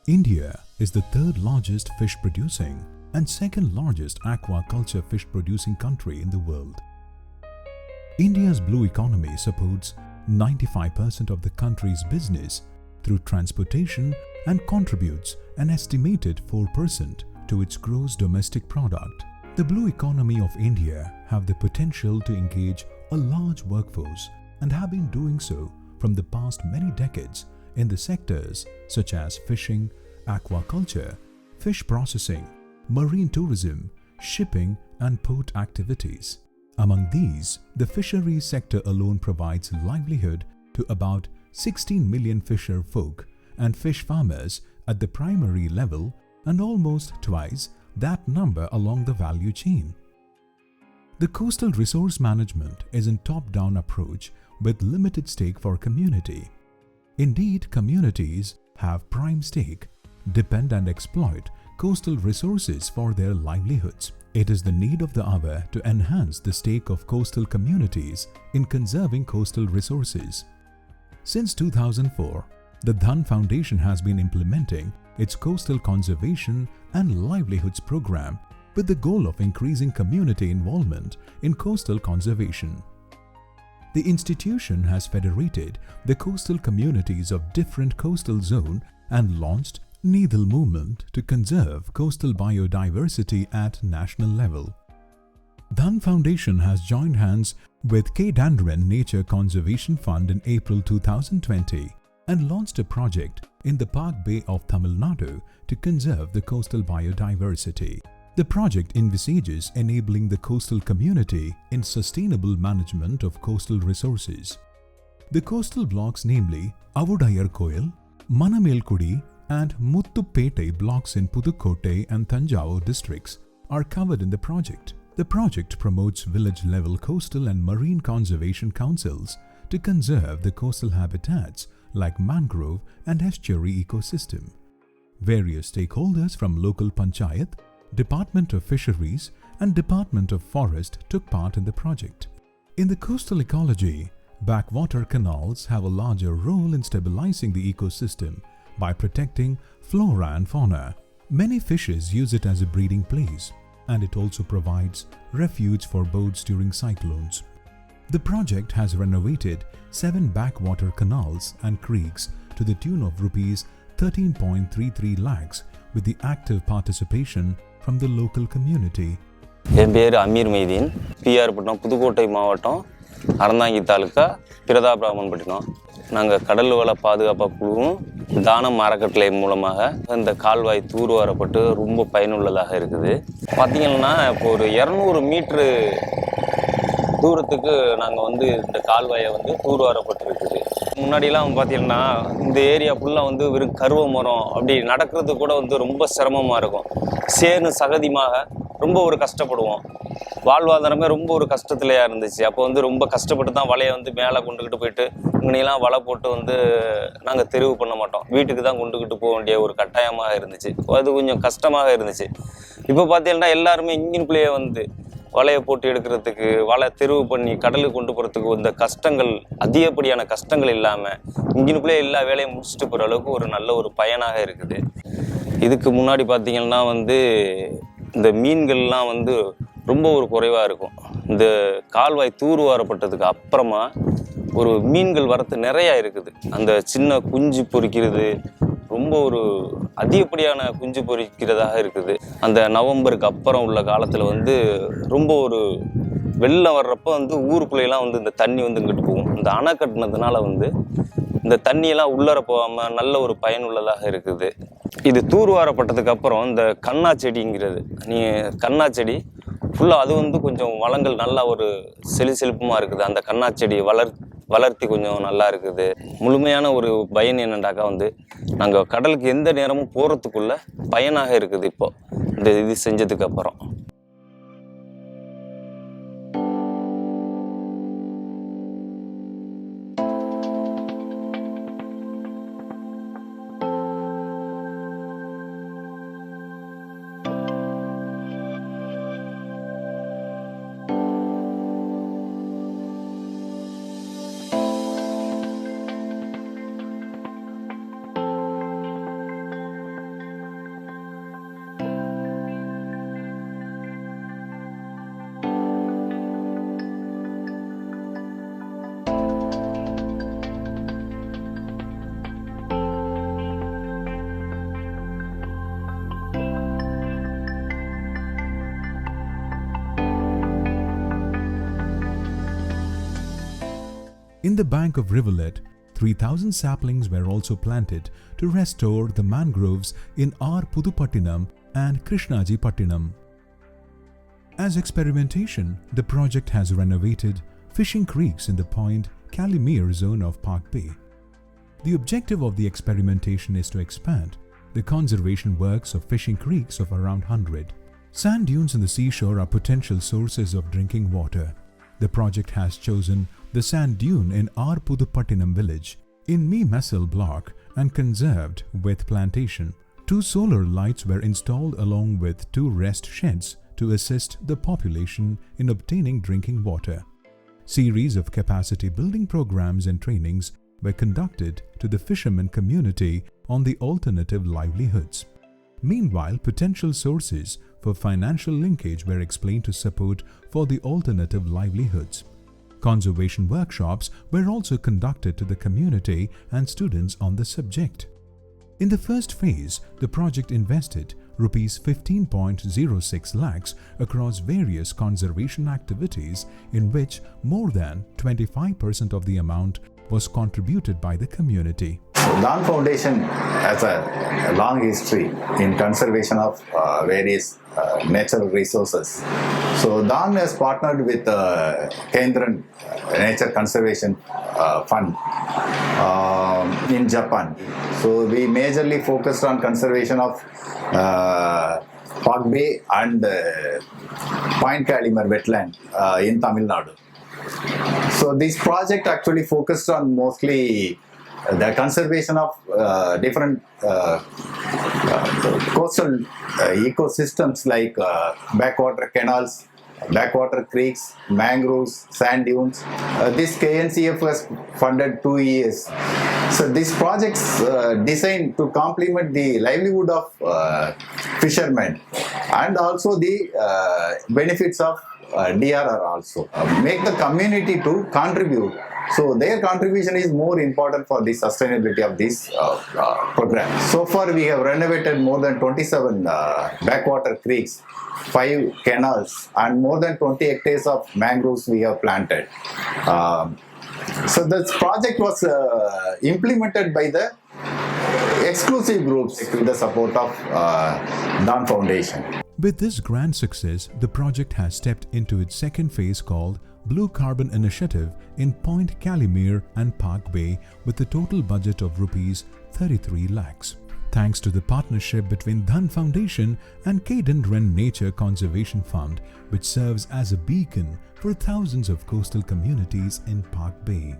India is the third largest fish producing and second largest aquaculture fish producing country in the world. India's blue economy supports 95% of the country's business through transportation and contributes an estimated 4% to its gross domestic product. The blue economy of India have the potential to engage a large workforce and have been doing so from the past many decades in the sectors such as fishing, aquaculture, fish processing, marine tourism, shipping and port activities. Among these, the fisheries sector alone provides livelihood to about 16 million fisher folk and fish farmers at the primary level and almost twice that number along the value chain. The coastal resource management is a top-down approach with limited stake for community. Indeed, communities have prime stake, depend and exploit coastal resources for their livelihoods. It is the need of the hour to enhance the stake of coastal communities in conserving coastal resources. Since 2004, the Dhan Foundation has been implementing its Coastal Conservation and Livelihoods program with the goal of increasing community involvement in coastal conservation. The institution has federated the coastal communities of different coastal zones and launched Needle movement to conserve coastal biodiversity at national level. Dhan Foundation has joined hands with K. Dandran Nature Conservation Fund in April 2020 and launched a project in the Park Bay of Tamil Nadu to conserve the coastal biodiversity. The project envisages enabling the coastal community in sustainable management of coastal resources. The coastal blocks, namely Avudayar Koil, Manamelkudi and Muthupete blocks in Pudukkottai and Thanjavur districts, are covered in the project. The project promotes village-level coastal and marine conservation councils to conserve the coastal habitats like mangrove and estuary ecosystem. Various stakeholders from local panchayat, Department of Fisheries and Department of Forest took part in the project. In the coastal ecology, backwater canals have a larger role in stabilizing the ecosystem by protecting flora and fauna. Many fishes use it as a breeding place, and it also provides refuge for boats during cyclones. The project has renovated 7 backwater canals and creeks to the tune of Rs 13.33 lakhs with the active participation from the local community. என் பேர் Amir Maideen, PR பட்டினம், புதுக்கோட்டை மாவட்டம், அறந்தாங்கி தாலுக்கா, பிரதாபராமன்பட்டினம். நாங்கள் கடல் வள பாதுகாப்பு குழுவும் தானம் அறக்கட்டளை மூலமாக இந்த கால்வாய் தூர்வாரப்பட்டு ரொம்ப பயனுள்ளதாக இருக்குது. பார்த்தீங்கன்னா இப்போ ஒரு 200 மீட்ரு தூரத்துக்கு நாங்கள் இந்த கால்வாயை தூர்வாரப்பட்டிருக்குது. முன்னாடிலாம் பார்த்தீங்கன்னா இந்த ஏரியா ஃபுல்லாக வெறும் கருவ மரம், அப்படி நடக்கிறது கூட ரொம்ப சிரமமாக இருக்கும். சேனு சகதியாக ரொம்ப ஒரு கஷ்டப்படுவோம். வாழ்வாதாரமே ரொம்ப ஒரு கஷ்டத்துலையா இருந்துச்சு. அப்போ ரொம்ப கஷ்டப்பட்டு தான் வலையை மேலே கொண்டுக்கிட்டு போயிட்டு இங்கெல்லாம் வலை போட்டு நாங்கள் தெரிவு பண்ண மாட்டோம். வீட்டுக்கு தான் கொண்டுக்கிட்டு போக வேண்டிய ஒரு கட்டாயமாக இருந்துச்சு. அது கொஞ்சம் கஷ்டமாக இருந்துச்சு. இப்போ பார்த்தீங்கன்னா எல்லாருமே இன்ஜின்குள்ளேயே வலையை போட்டு எடுக்கிறதுக்கு, வலை தெரிவு பண்ணி கடலுக்கு கொண்டு போகிறதுக்கு இந்த கஷ்டங்கள், அதிகப்படியான கஷ்டங்கள் இல்லாமல் இன்ஜினுக்குள்ளே எல்லா வேலையும் முடிச்சுட்டு போகிற அளவுக்கு ஒரு நல்ல ஒரு பயனாக இருக்குது. இதுக்கு முன்னாடி பார்த்தீங்கன்னா இந்த மீன்கள்லாம் ரொம்ப ஒரு குறைவாக இருக்கும். இந்த கால்வாய் தூர்வாரப்பட்டதுக்கு அப்புறமா ஒரு மீன்கள் வரத்து நிறையா இருக்குது. அந்த சின்ன குஞ்சு பொரிக்கிறது ரொம்ப ஒரு அதிகப்படியான குஞ்சு பொரிக்கிறதாக இருக்குது. அந்த நவம்பருக்கு அப்புறம் உள்ள காலத்தில் ரொம்ப ஒரு வெள்ளம் வர்றப்போ ஊருக்குள்ளேலாம் இந்த தண்ணி இங்கிட்டு போகும். இந்த அணை கட்டினதுனால இந்த தண்ணியெல்லாம் உள்ளர போகாமல் நல்ல ஒரு பயனுள்ளதாக இருக்குது. இது தூர்வாரப்பட்டதுக்கு அப்புறம் இந்த கண்ணா செடிங்கிறது, கண்ணா செடி ஃபுல்லாக அது கொஞ்சம் வளங்கள் நல்லா ஒரு செழிப்பாக இருக்குது. அந்த கண்ணா செடி வளர்த்தி கொஞ்சம் நல்லா இருக்குது. முழுமையான ஒரு பயன் என்னண்டாக்கா நாங்கள் கடலுக்கு எந்த நேரமும் போகிறதுக்குள்ள பயனாக இருக்குது இப்போ இந்த இது செஞ்சதுக்கு அப்புறம். In the bank of rivulet, 3,000 saplings were also planted to restore the mangroves in R. Pudupattinam and Krishnajipattinam. As experimentation, the project has renovated fishing creeks in the Point Calimere zone of Park Bay. The objective of the experimentation is to expand the conservation works of fishing creeks of around 100. Sand dunes in the seashore are potential sources of drinking water. The project has chosen the sand dune in R. Pudupattinam village in Me Messel block and conserved with plantation. 2 solar lights were installed along with 2 rest sheds to assist the population in obtaining drinking water. Series of capacity building programs and trainings were conducted to the fishermen community on the alternative livelihoods. Meanwhile, potential sources for financial linkage were explained to support for the alternative livelihoods. Conservation workshops were also conducted to the community and students on the subject. In the first phase, the project invested Rs 15.06 lakhs across various conservation activities, in which more than 25% of the amount was contributed by the community. Dawn Foundation has a long history in conservation of various natural resources. So Dawn has partnered with Kendran Nature Conservation Fund in Japan. So we majorly focused on conservation of Park Bay and Point Calimere Wetland in Tamil Nadu. So this project actually focused on mostly the conservation of different coastal ecosystems like backwater canals, backwater creeks, mangroves, sand dunes. This KNCF was funded 2 years. So these projects designed to complement the livelihood of fishermen and also the benefits of DRR also. Make the community to contribute. So their contribution is more important for the sustainability of this program. So far we have renovated more than 27 backwater creeks, 5 canals and more than 20 hectares of mangroves we have planted. So this project was implemented by the exclusive groups with the support of Dawn Foundation. With this grand success, the project has stepped into its second phase called Blue Carbon Initiative in Point Calimere and Park Bay with a total budget of Rs 33 lakhs. Thanks to the partnership between Dawn Foundation and Kendran Nature Conservation Fund, which serves as a beacon for thousands of coastal communities in Park Bay.